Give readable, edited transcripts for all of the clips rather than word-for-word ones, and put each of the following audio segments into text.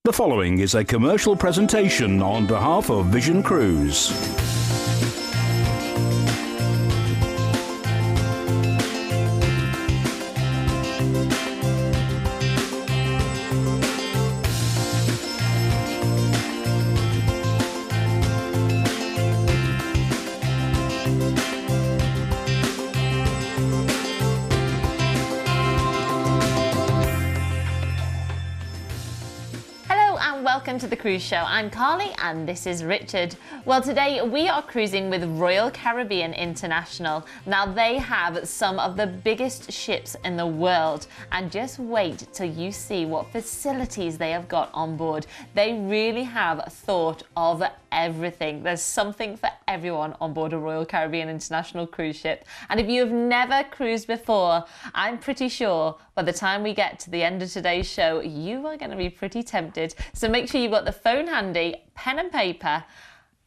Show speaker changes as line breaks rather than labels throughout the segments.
The following is a commercial presentation on behalf of Vision Cruise.
Welcome to the cruise show. I'm Carly and this is Richard. Well, today we are cruising with Royal Caribbean International. Now, they have some of the biggest ships in the world, and just wait till you see what facilities they have got on board. They really have thought of everything. There's something for everyone on board a Royal Caribbean International cruise ship. And if you have never cruised before, I'm pretty sure by the time we get to the end of today's show, you are going to be pretty tempted. So make sure you've got the phone handy, pen and paper,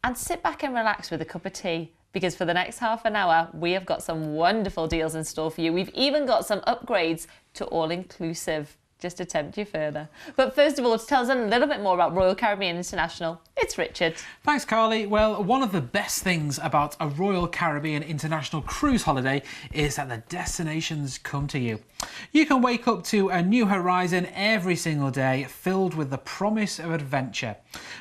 and sit back and relax with a cup of tea, because for the next half an hour, we have got some wonderful deals in store for you. We've even got some upgrades to all-inclusive, just to tempt you further. But first of all, to tell us a little bit more about Royal Caribbean International, it's Richard.
Thanks, Carly. Well, one of the best things about a Royal Caribbean International cruise holiday is that the destinations come to you. You can wake up to a new horizon every single day, filled with the promise of adventure.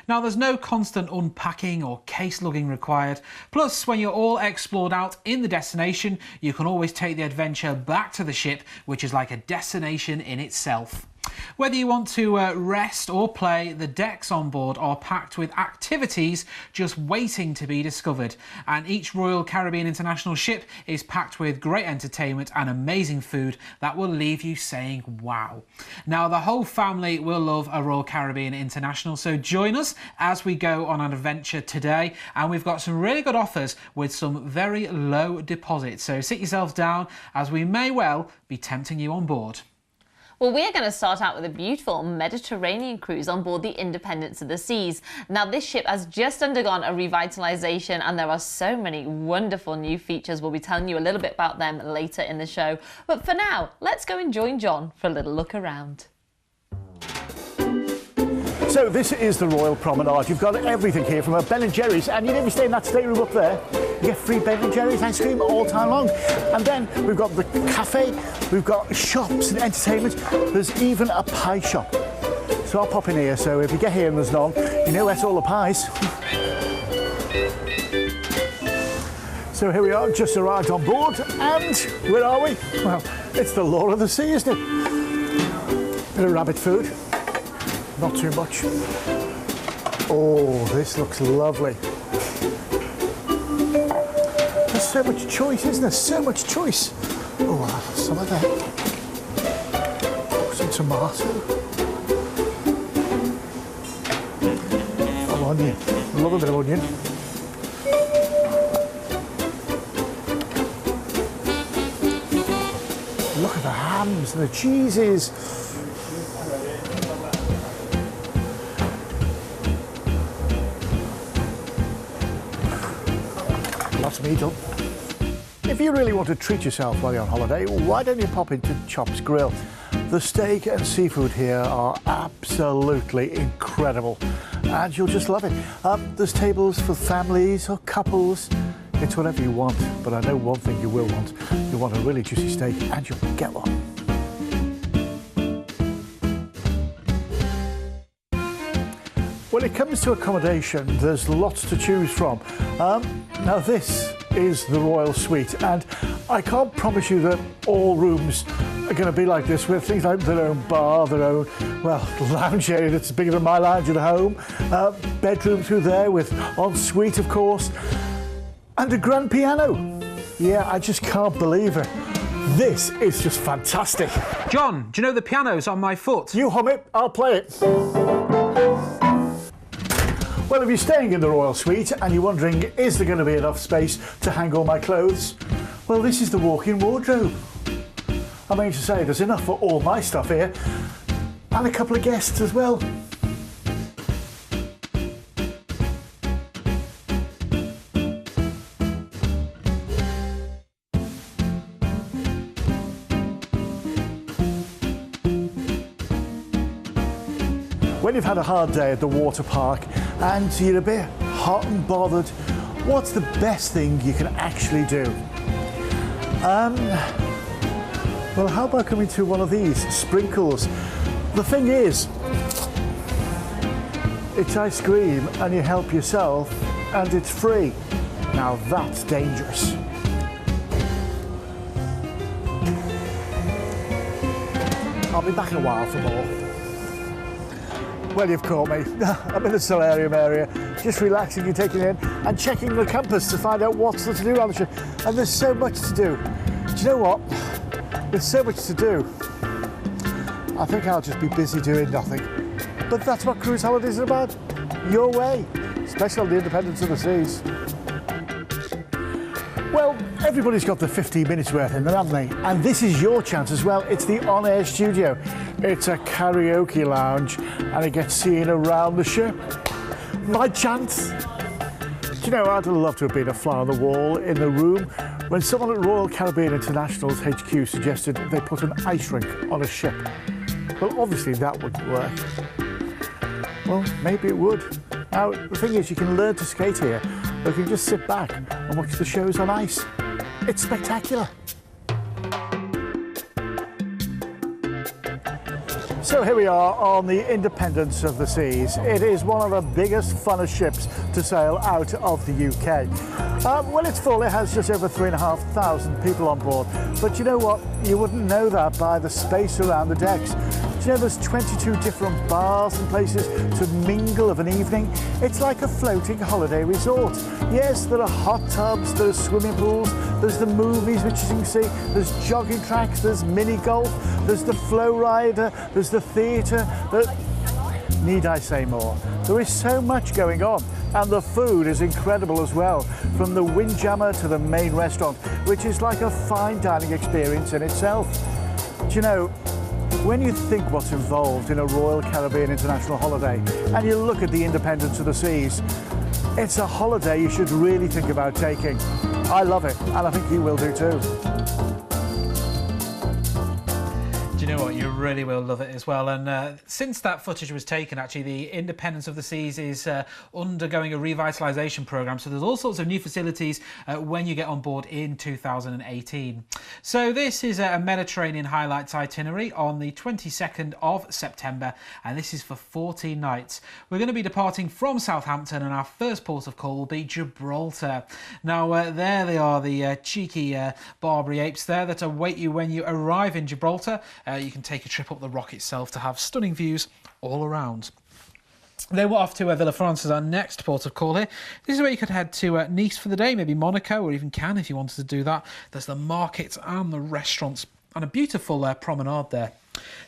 Now, there's no constant unpacking or case lugging required. Plus, when you're all explored out in the destination, you can always take the adventure back to the ship, which is like a destination in itself. Whether you want to rest or play, the decks on board are packed with activities just waiting to be discovered. And each Royal Caribbean International ship is packed with great entertainment and amazing food that will leave you saying wow. Now, the whole family will love a Royal Caribbean International, so join us as we go on an adventure today. And we've got some really good offers with some very low deposits. So sit yourselves down, as we may well be tempting you on board.
Well, we are going to start out with a beautiful Mediterranean cruise on board the Independence of the Seas. Now, this ship has just undergone a revitalisation and there are so many wonderful new features. We'll be telling you a little bit about them later in the show. But for now, let's go and join John for a little look around.
So this is the Royal Promenade. You've got everything here from a Ben & Jerry's, and you never stay in that stateroom up there. You get free Ben & Jerry's ice cream all time long. And then we've got the cafe, we've got shops and entertainment. There's even a pie shop. So I'll pop in here, so if you get here and there's none, you know that's all the pies. So here we are, just arrived on board, and where are we? Well, it's the Law of the Sea, isn't it? Bit of rabbit food. Not too much. Oh, this looks lovely. There's so much choice, isn't there? So much choice. Oh, I'll have some of that. Some tomato. Oh, onion. I love a bit of onion. Look at the hams and the cheeses. Lots of meat up. If you really want to treat yourself while you're on holiday, why don't you pop into Chops Grill? The steak and seafood here are absolutely incredible and you'll just love it. There's tables for families or couples. It's whatever you want, but I know one thing you will want. You want a really juicy steak and you'll get one. When it comes to accommodation, there's lots to choose from. Now this is the Royal Suite, and I can't promise you that all rooms are going to be like this, with things like their own bar, their own, well, lounge area that's bigger than my lounge at home, bedroom through there with ensuite, of course, and a grand piano. Yeah, I just can't believe it. This is just fantastic.
John, do you know the piano's on my foot?
You hum it, I'll play it. Well, if you're staying in the Royal Suite and you're wondering, is there going to be enough space to hang all my clothes? Well, this is the walk-in wardrobe. I mean to say, there's enough for all my stuff here, and a couple of guests as well. when you've had a hard day at the water park and you're a bit hot and bothered, what's the best thing you can actually do? Well, how about coming to one of these, Sprinkles? The thing is, it's ice cream and you help yourself and it's free. Now that's dangerous. I'll be back in a while for more. Well, you've caught me. I'm in the solarium area, just relaxing and taking it in and checking the compass to find out what's to do on the ship. And there's so much to do. Do you know what? There's so much to do. I think I'll just be busy doing nothing. But that's what cruise holidays are about. Your way, especially on the independence of the seas. Well, everybody's got the 15 minutes worth in them, haven't they? And this is your chance as well. It's the on-air studio. It's a karaoke lounge and it gets seen around the ship. My chance. Do you know, I'd love to have been a fly on the wall in the room when someone at Royal Caribbean International's HQ suggested they put an ice rink on a ship. Well, obviously that wouldn't work. Well, maybe it would. Now, the thing is, you can learn to skate here, or you can just sit back and watch the shows on ice. It's spectacular. So here we are on the Independence of the Seas. It is one of the biggest, funnest ships to sail out of the UK. Well, it's full. It has just over 3,500 people on board. But you know what? You wouldn't know that by the space around the decks. Do you know there's 22 different bars and places to mingle of an evening? It's like a floating holiday resort. Yes, there are hot tubs, there's swimming pools, there's the movies which you can see, there's jogging tracks, there's mini golf, there's the flow rider, there's the theatre. Need I say more? There is so much going on, and the food is incredible as well, from the Windjammer to the main restaurant, which is like a fine dining experience in itself. Do you know, when you think what's involved in a Royal Caribbean International holiday, and you look at the Independence of the Seas, it's a holiday you should really think about taking. I love it, and I think you will do too.
Do you know what? You really will love it as well. And since that footage was taken, actually, the Independence of the Seas is undergoing a revitalisation programme. So there's all sorts of new facilities when you get on board in 2018. So this is a Mediterranean highlights itinerary on the 22nd of September, and this is for 14 nights. We're going to be departing from Southampton, and our first port of call will be Gibraltar. Now, there they are, the cheeky Barbary apes there that await you when you arrive in Gibraltar. You can take a trip up the rock itself to have stunning views all around. Then we're off to Villafranche as our next port of call here. This is where you could head to Nice for the day, maybe Monaco, or even Cannes if you wanted to do that. There's the markets and the restaurants and a beautiful promenade there.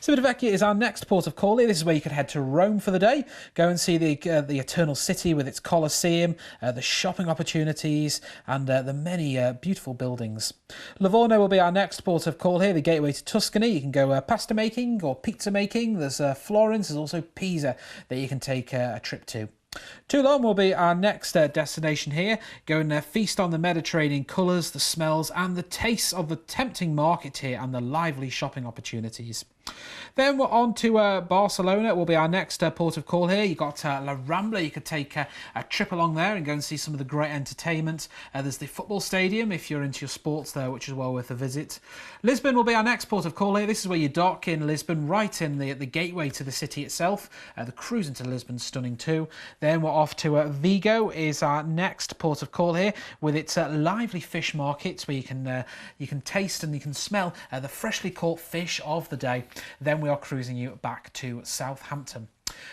Civitavecchia is our next port of call here. This is where you could head to Rome for the day, go and see the Eternal City with its Colosseum, the shopping opportunities, and the many beautiful buildings. Livorno will be our next port of call here, the gateway to Tuscany. You can go pasta making or pizza making. There's Florence, there's also Pisa that you can take a trip to. Toulon will be our next destination here. Go and feast on the Mediterranean colours, the smells and the tastes of the tempting market here and the lively shopping opportunities. Then we're on to Barcelona. Will be our next port of call here. You've got La Rambla. You could take a trip along there and go and see some of the great entertainment. There's the football stadium if you're into your sports there, which is well worth a visit. Lisbon will be our next port of call here. This is where you dock in Lisbon, right in the gateway to the city itself. The cruise into Lisbon's stunning too. Then we're off to Vigo is our next port of call here with its lively fish markets where you can taste and you can smell the freshly caught fish of the day. Then we are cruising you back to Southampton.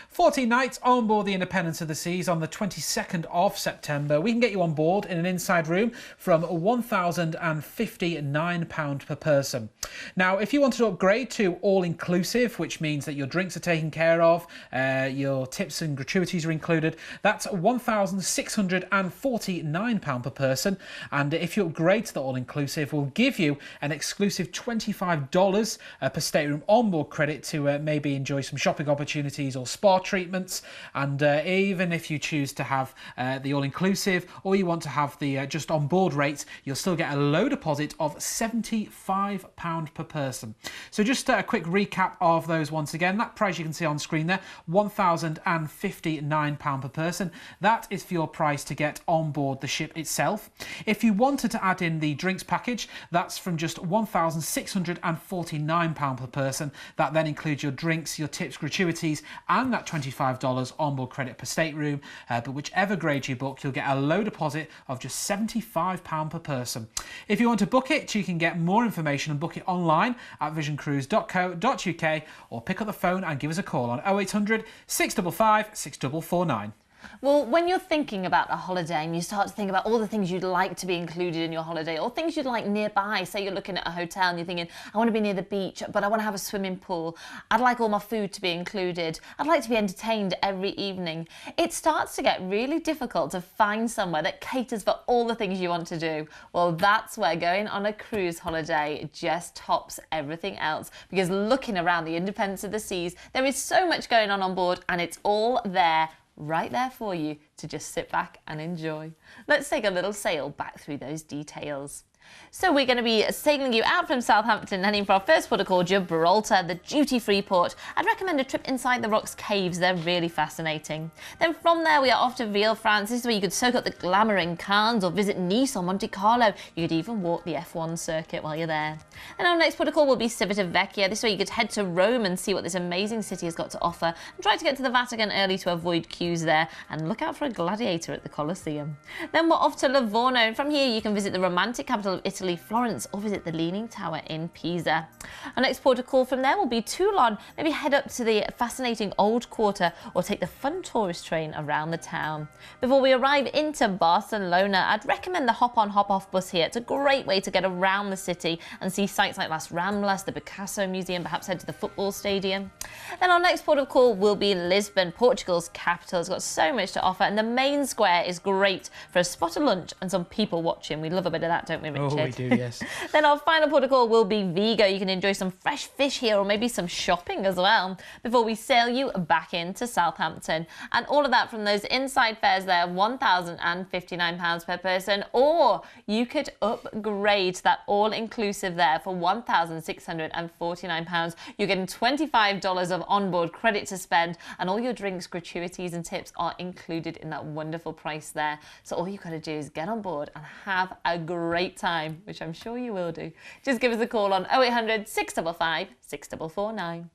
14 nights on board the Independence of the Seas on the 22nd of September. We can get you on board in an inside room from £1,059 per person. Now, if you wanted to upgrade to all-inclusive, which means that your drinks are taken care of, your tips and gratuities are included, that's £1,649 per person. And if you upgrade to the all-inclusive, we'll give you an exclusive $25 per stateroom onboard credit to maybe enjoy some shopping opportunities or spa treatments, and even if you choose to have the all-inclusive, or you want to have the just on-board rate, you'll still get a low deposit of £75 per person. So just a quick recap of those once again. That price you can see on screen there, £1,059 per person. That is for your price to get on board the ship itself. If you wanted to add in the drinks package, that's from just £1,649 per person. That then includes your drinks, your tips, gratuities, and that $25 onboard credit per stateroom. But whichever grade you book, you'll get a low deposit of just £75 per person. If you want to book it, you can get more information and book it online at visioncruise.co.uk, or pick up the phone and give us a call on 0800 655 6449.
Well, when you're thinking about a holiday and you start to think about all the things you'd like to be included in your holiday, or things you'd like nearby, say you're looking at a hotel and you're thinking, I want to be near the beach, but I want to have a swimming pool. I'd like all my food to be included. I'd like to be entertained every evening. It starts to get really difficult to find somewhere that caters for all the things you want to do. Well, that's where going on a cruise holiday just tops everything else, because looking around the independence of the seas, there is so much going on board, and it's all there, right there for you to just sit back and enjoy. Let's take a little sail back through those details. So we're going to be sailing you out from Southampton, heading for our first port of call, Gibraltar, the duty-free port. I'd recommend a trip inside the Rocks caves, they're really fascinating. Then from there we are off to Villefranche. This is where you could soak up the glamour in Cannes, or visit Nice or Monte Carlo. You could even walk the F1 circuit while you're there. Then our next port of call will be Civitavecchia. This way you could head to Rome and see what this amazing city has got to offer, and try to get to the Vatican early to avoid queues there, and look out for a gladiator at the Colosseum. Then we're off to Livorno, and from here you can visit the romantic capital of Italy, Florence, or visit the Leaning Tower in Pisa. Our next port of call from there will be Toulon. Maybe head up to the fascinating Old Quarter, or take the fun tourist train around the town. Before we arrive into Barcelona, I'd recommend the hop-on hop-off bus here. It's a great way to get around the city and see sites like Las Ramblas, the Picasso Museum, perhaps head to the football stadium. Then our next port of call will be Lisbon, Portugal's capital. It's got so much to offer, and the main square is great for a spot of lunch and some people watching. We love a bit of that, don't we, Richard?
Oh, we do, yes.
Then our final port of call will be Vigo. You can enjoy some fresh fish here, or maybe some shopping as well, before we sail you back into Southampton. And all of that from those inside fares there, £1,059 per person, or you could upgrade that all-inclusive there for £1,649. You're getting $25 of onboard credit to spend, and all your drinks, gratuities and tips are included in that wonderful price there. So all you've got to do is get on board and have a great time, which I'm sure you will do. Just give us a call on 0800 655 6449.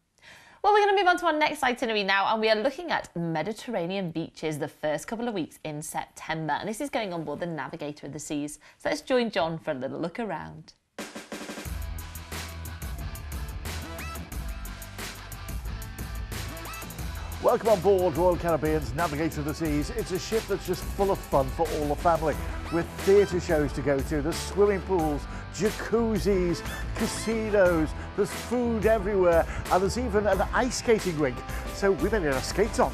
Well, we're going to move on to our next itinerary now, and we are looking at Mediterranean beaches the first couple of weeks in September, and this is going on board the Navigator of the Seas. So let's join John for a little look around.
Welcome on board Royal Caribbean's Navigator of the Seas. It's a ship that's just full of fun for all the family, with theatre shows to go to, there's swimming pools, jacuzzis, casinos, there's food everywhere, and there's even an ice skating rink. So we better get our skates on.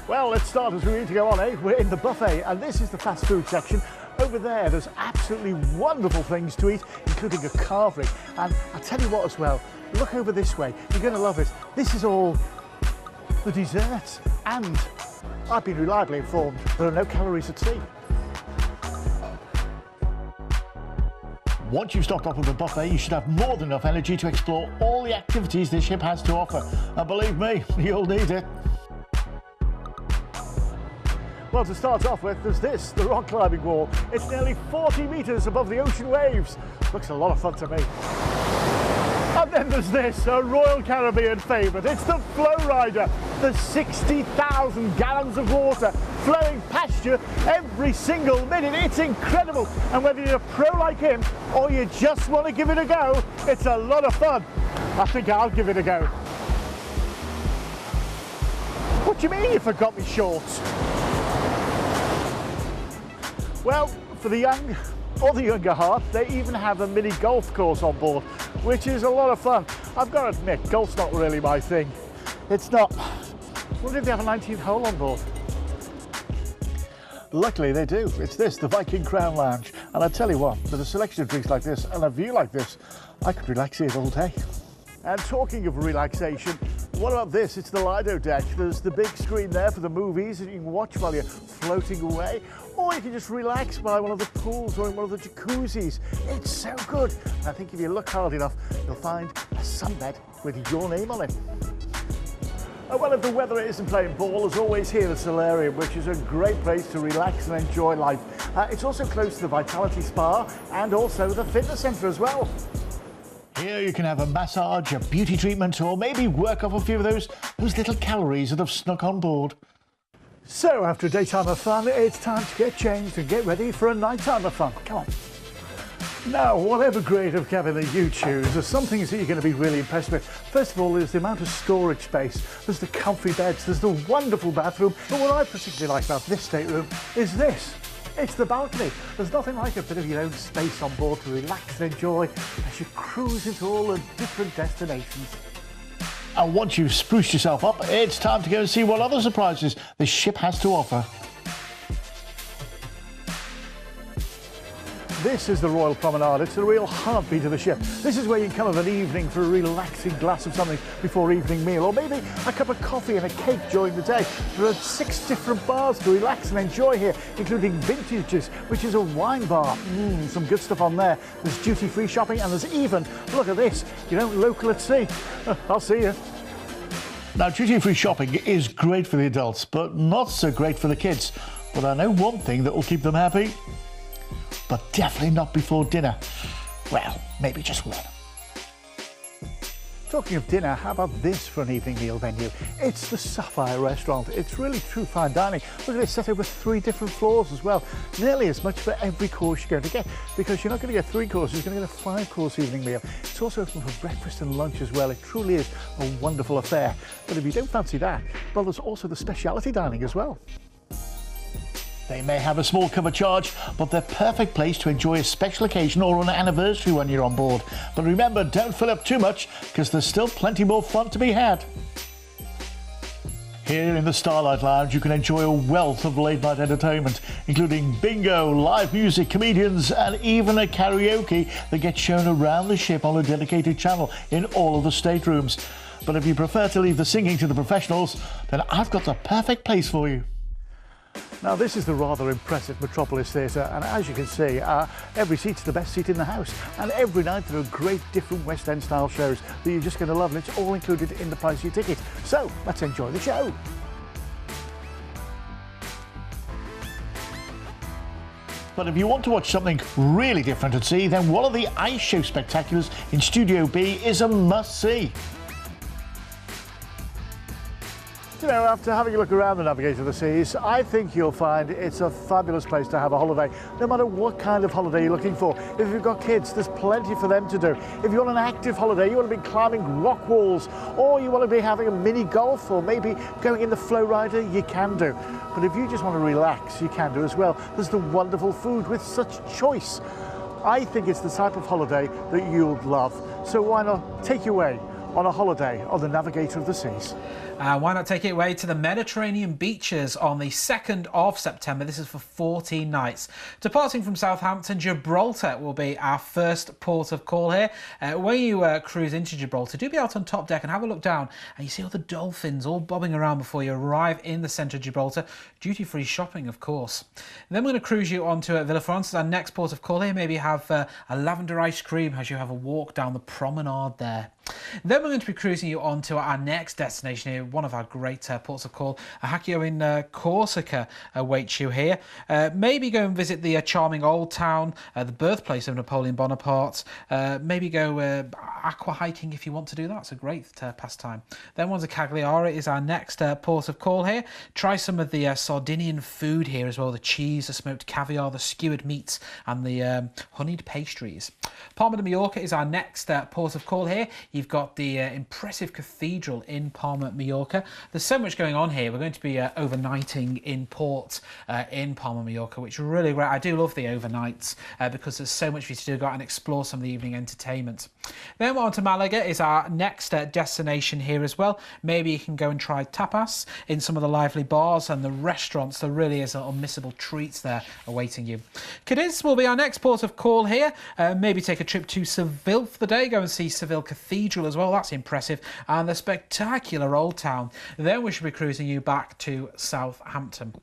Well, let's start as we need to go on, eh? We're in the buffet, and this is the fast food section. Over there, there's absolutely wonderful things to eat, including a carvery. And I'll tell you what as well, look over this way, you're going to love it. This is all the desserts, and I've been reliably informed there are no calories at sea. Once you've stocked up with the buffet, you should have more than enough energy to explore all the activities this ship has to offer. And believe me, you'll need it. Well, to start off with, there's this, the rock climbing wall. It's nearly 40 metres above the ocean waves. Looks a lot of fun to me. And then there's this, a Royal Caribbean favourite. It's the Flow Rider. There's 60,000 gallons of water flowing past you every single minute. It's incredible. And whether you're a pro like him or you just want to give it a go, it's a lot of fun. I think I'll give it a go. What do you mean you forgot me shorts? Well, for the young or the younger heart, they even have a mini golf course on board, which is a lot of fun. I've got to admit, golf's not really my thing. It's not. I wonder if they have a 19th hole on board. Luckily they do. It's this, the Viking Crown Lounge. And I tell you what, with a selection of drinks like this and a view like this, I could relax here all day. And talking of relaxation, what about this? It's the Lido deck. There's the big screen there for the movies that you can watch while you're floating away, or you can just relax by one of the pools or in one of the jacuzzis. It's so good. I think if you look hard enough, you'll find a sunbed with your name on it. Well, if the weather isn't playing ball, as always here at Solarium, which is a great place to relax and enjoy life. It's also close to the Vitality Spa and also the fitness centre as well. Here you can have a massage, a beauty treatment, or maybe work off a few of those little calories that have snuck on board. So after a daytime of fun, it's time to get changed and get ready for a nighttime of fun. Come on. Now, whatever grade of cabin that you choose, there's some things that you're going to be really impressed with. First of all, there's the amount of storage space. There's the comfy beds, there's the wonderful bathroom. But what I particularly like about this stateroom is this. It's the balcony. There's nothing like a bit of your own space on board to relax and enjoy as you cruise into all the different destinations. And once you've spruced yourself up, it's time to go and see what other surprises this ship has to offer. This is the Royal Promenade. It's the real heartbeat of the ship. This is where you can come of an evening for a relaxing glass of something before evening meal, or maybe a cup of coffee and a cake during the day. There are 6 different bars to relax and enjoy here, including Vintages, which is a wine bar. Some good stuff on there. There's duty-free shopping, and there's even, look at this, local at sea. I'll see you. Now, duty-free shopping is great for the adults, but not so great for the kids. But I know one thing that will keep them happy. But definitely not before dinner. Well, maybe just one. Talking of dinner, how about this for an evening meal venue? It's the Sapphire Restaurant. It's really true fine dining. Look at it, set over 3 different floors as well. Nearly as much for every course you're going to get, because you're not going to get 3 courses, you're going to get a 5-course evening meal. It's also open for breakfast and lunch as well. It truly is a wonderful affair. But if you don't fancy that, well, there's also the speciality dining as well. They may have a small cover charge, but they're a perfect place to enjoy a special occasion or an anniversary when you're on board. But remember, don't fill up too much, because there's still plenty more fun to be had. Here in the Starlight Lounge, you can enjoy a wealth of late-night entertainment, including bingo, live music, comedians, and even a karaoke that gets shown around the ship on a dedicated channel in all of the staterooms. But if you prefer to leave the singing to the professionals, then I've got the perfect place for you. Now, this is the rather impressive Metropolis Theatre, and as you can see, every seat's the best seat in the house. And every night there are great different West End style shows that you're just going to love, and it's all included in the price of your ticket. So, let's enjoy the show. But if you want to watch something really different at sea, then one of the ice show spectaculars in Studio B is a must-see. After having a look around the Navigator of the Seas, I think you'll find it's a fabulous place to have a holiday, no matter what kind of holiday you're looking for. If you've got kids, there's plenty for them to do. If you want an active holiday, you want to be climbing rock walls, or you want to be having a mini golf, or maybe going in the flow rider, you can do. But if you just want to relax, you can do as well. There's the wonderful food with such choice. I think it's the type of holiday that you'll love. So why not take you away on a holiday on the Navigator of the Seas?
Why not take it away to the Mediterranean beaches on the 2nd of September? This is for 14 nights. Departing from Southampton, Gibraltar will be our first port of call here. When you cruise into Gibraltar, do be out on top deck and have a look down, and you see all the dolphins all bobbing around before you arrive in the centre of Gibraltar. Duty-free shopping, of course. And then we're going to cruise you on to Villafranca, our next port of call here. Maybe have a lavender ice cream as you have a walk down the promenade there. Then we're going to be cruising you on to our next destination here, one of our great ports of call. Ajaccio in Corsica awaits you here. Maybe go and visit the charming old town, the birthplace of Napoleon Bonaparte. Maybe go aqua hiking if you want to do that. It's a great pastime. Then once Cagliari is our next port of call here. Try some of the Sardinian food here as well, the cheese, the smoked caviar, the skewered meats, and the honeyed pastries. Palma de Mallorca is our next port of call here. You've got the impressive cathedral in Palma, Mallorca. There's so much going on here. We're going to be overnighting in port in Palma, Mallorca, which is really great. I do love the overnights because there's so much for you to do. Go out and explore some of the evening entertainment. Then we're on to Malaga is our next destination here as well. Maybe you can go and try tapas in some of the lively bars and the restaurants. There really is unmissable treats there awaiting you. Cadiz will be our next port of call here. Maybe take a trip to Seville for the day. Go and see Seville Cathedral as well. That's impressive. And the spectacular Old Town. Then we should be cruising you back to Southampton.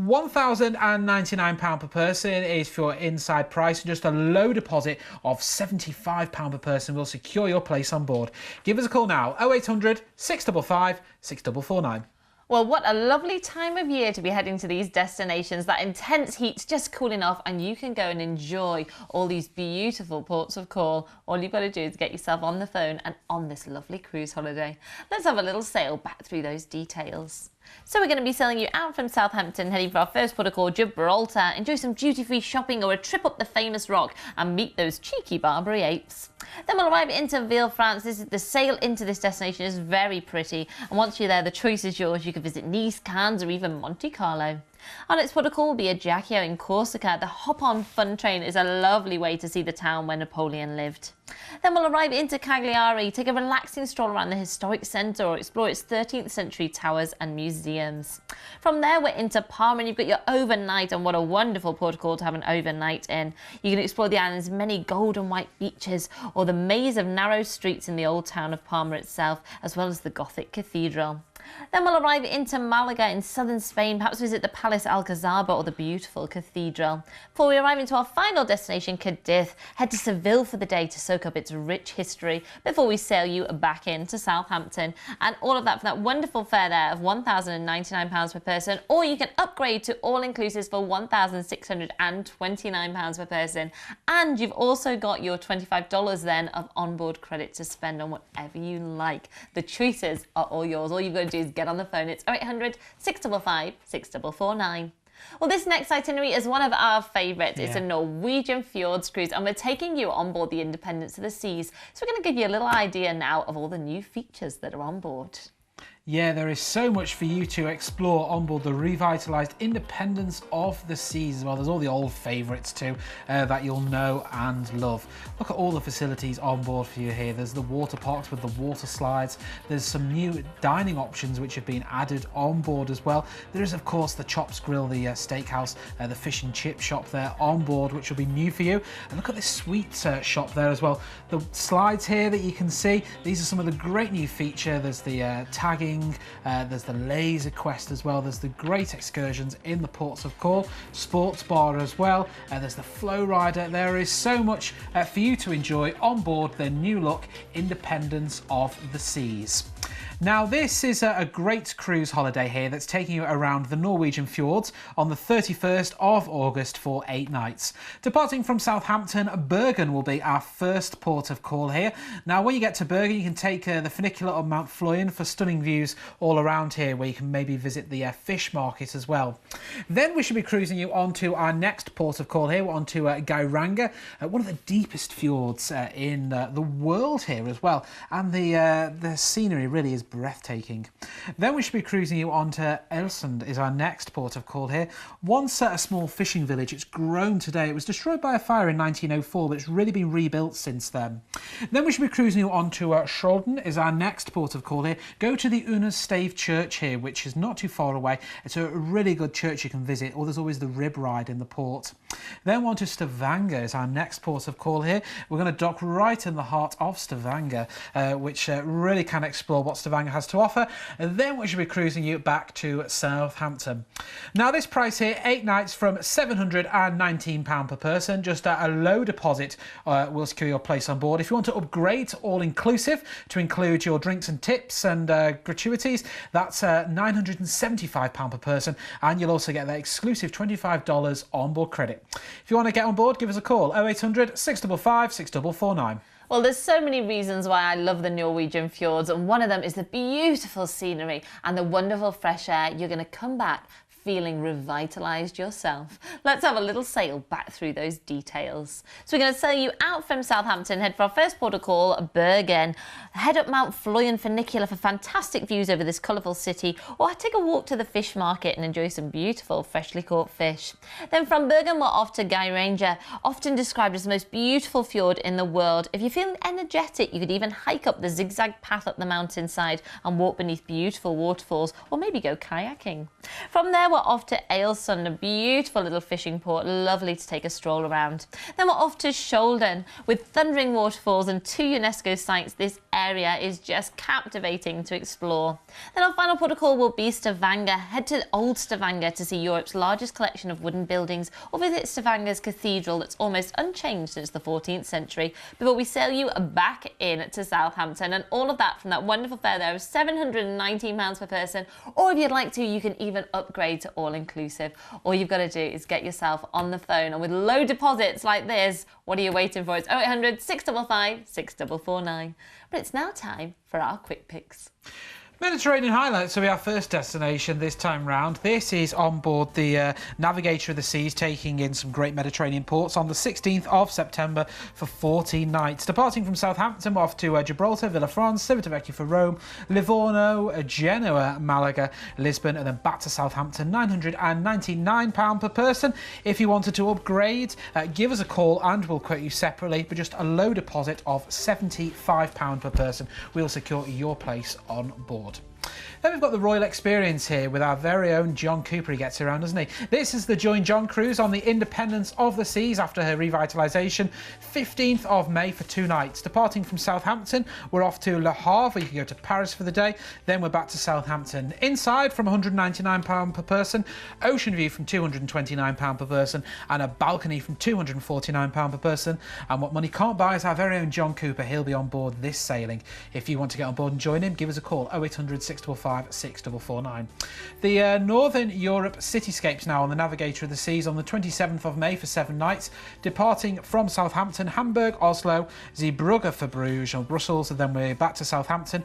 £1,099 per person is for your inside price, and just a low deposit of £75 per person will secure your place on board. Give us a call now, 0800 655 6449.
Well, what a lovely time of year to be heading to these destinations. That intense heat's just cooling off and you can go and enjoy all these beautiful ports of call. All you've got to do is get yourself on the phone and on this lovely cruise holiday. Let's have a little sail back through those details. So we're going to be sailing you out from Southampton, heading for our first port of call, Gibraltar. Enjoy some duty-free shopping or a trip up the famous rock and meet those cheeky Barbary apes. Then we'll arrive in Seville, France. The sail into this destination is very pretty, and once you're there, the choice is yours. You can visit Nice, Cannes or even Monte Carlo. Our next port of call will be Ajaccio in Corsica. The hop-on fun train is a lovely way to see the town where Napoleon lived. Then we'll arrive into Cagliari, take a relaxing stroll around the historic centre or explore its 13th century towers and museums. From there we're into Parma, and you've got your overnight, and what a wonderful port of call to have an overnight in. You can explore the island's many gold and white beaches or the maze of narrow streets in the old town of Parma itself, as well as the Gothic cathedral. Then we'll arrive into Malaga in southern Spain, perhaps visit the Palace Alcazaba or the beautiful cathedral. Before we arrive into our final destination, Cadiz, head to Seville for the day to soak up its rich history before we sail you back into Southampton. And all of that for that wonderful fare there of £1,099 per person, or you can upgrade to all-inclusives for £1,629 per person. And you've also got your $25 then of onboard credit to spend on whatever you like. The choices are all yours. All you've got to do is get on the phone. It's 0800 655 6449. Well, this next itinerary is one of our favourites. It's a Norwegian fjords cruise, and we're taking you on board the Independence of the Seas. So we're going to give you a little idea now of all the new features that are on board.
Yeah, there is so much for you to explore on board the revitalised Independence of the Seas as well. There's all the old favourites too that you'll know and love. Look at all the facilities on board for you here. There's the water parks with the water slides. There's some new dining options which have been added on board as well. There is, of course, the Chops Grill, the steakhouse, the fish and chip shop there on board, which will be new for you. And look at this sweet shop there as well. The slides here that you can see, these are some of the great new feature. There's the tagging, there's the laser quest as well, there's the great excursions in the ports of call, sports bar as well, there's the flow rider. There is so much for you to enjoy on board the new look Independence of the Seas. Now this is a great cruise holiday here that's taking you around the Norwegian fjords on the 31st of August for 8 nights. Departing from Southampton, Bergen will be our first port of call here. Now when you get to Bergen, you can take the funicular on Mount Floyen for stunning views all around here, where you can maybe visit the fish market as well. Then we should be cruising you on to our next port of call here. We're on to Geiranger, one of the deepest fjords in the world here as well, and the scenery really is breathtaking. Then we should be cruising you on to Elsund is our next port of call here. Once a small fishing village, it's grown today. It was destroyed by a fire in 1904, but it's really been rebuilt since then. Then we should be cruising you on to Skjolden is our next port of call here. Go to the Unestave Church here, which is not too far away. It's a really good church you can visit, or there's always the rib ride in the port. Then we're on to Stavanger is our next port of call here. We're going to dock right in the heart of Stavanger, which really can explore what Stavanger has to offer. And then we should be cruising you back to Southampton. Now this price here, 8 nights from £719 per person, just a low deposit will secure your place on board. If you want to upgrade to all-inclusive to include your drinks and tips and gratuities, that's £975 per person, and you'll also get that exclusive $25 onboard credit. If you want to get on board, give us a call, 0800 655 6449.
Well, there's so many reasons why I love the Norwegian fjords, and one of them is the beautiful scenery and the wonderful fresh air. You're going to come back feeling revitalised yourself. Let's have a little sail back through those details. So we're going to sail you out from Southampton, head for our first port of call, Bergen. Head up Mount Floyan Funicular for fantastic views over this colourful city, or take a walk to the fish market and enjoy some beautiful freshly caught fish. Then from Bergen we're off to Geiranger, often described as the most beautiful fjord in the world. If you're feeling energetic, you could even hike up the zigzag path up the mountainside and walk beneath beautiful waterfalls, or maybe go kayaking. From there we're off to Ailsund, a beautiful little fishing port, lovely to take a stroll around. Then we're off to Skjolden. With thundering waterfalls and 2 UNESCO sites, this area is just captivating to explore. Then our final port of call will be Stavanger. Head to Old Stavanger to see Europe's largest collection of wooden buildings, or visit Stavanger's cathedral that's almost unchanged since the 14th century, before we sail you back in to Southampton, and all of that from that wonderful fare there of £719 per person. Or if you'd like to, you can even upgrade to all-inclusive. All you've got to do is get yourself on the phone, and with low deposits like this, what are you waiting for? It's 0800 655 6449. But it's now time for our quick picks.
Mediterranean highlights will be our first destination this time round. This is on board the Navigator of the Seas, taking in some great Mediterranean ports on the 16th of September for 14 nights. Departing from Southampton, we're off to Gibraltar, Villafranche, Civitavecchia for Rome, Livorno, Genoa, Malaga, Lisbon, and then back to Southampton. £999 per person. If you wanted to upgrade, give us a call and we'll quote you separately, but just a low deposit of £75 per person. We'll secure your place on board. Then we've got the Royal Experience here with our very own John Cooper. He gets around, doesn't he? This is the Join John cruise on the Independence of the Seas after her revitalisation. 15th of May for 2 nights. Departing from Southampton, we're off to Le Havre. You can go to Paris for the day. Then we're back to Southampton. Inside from £199 per person. Ocean view from £229 per person. And a balcony from £249 per person. And what money can't buy is our very own John Cooper. He'll be on board this sailing. If you want to get on board and join him, give us a call. 0800 655 6449. The Northern Europe cityscapes now on the Navigator of the Seas on the 27th of May for 7 nights. Departing from Southampton, Hamburg, Oslo, Zeebrugge for Bruges or Brussels, and then we're back to Southampton.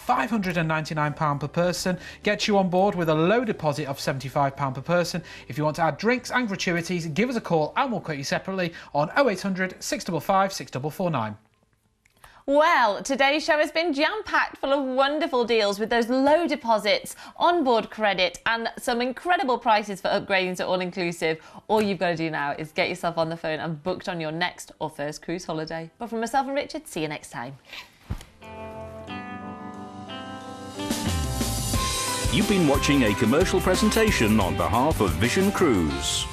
£599 per person. Gets you on board with a low deposit of £75 per person. If you want to add drinks and gratuities, give us a call and we'll quote you separately on 0800 655 6449.
Well, today's show has been jam-packed full of wonderful deals with those low deposits, onboard credit and some incredible prices for upgrading to all-inclusive. All you've got to do now is get yourself on the phone and booked on your next or first cruise holiday. But from myself and Richard, see you next time.
You've been watching a commercial presentation on behalf of Vision Cruise.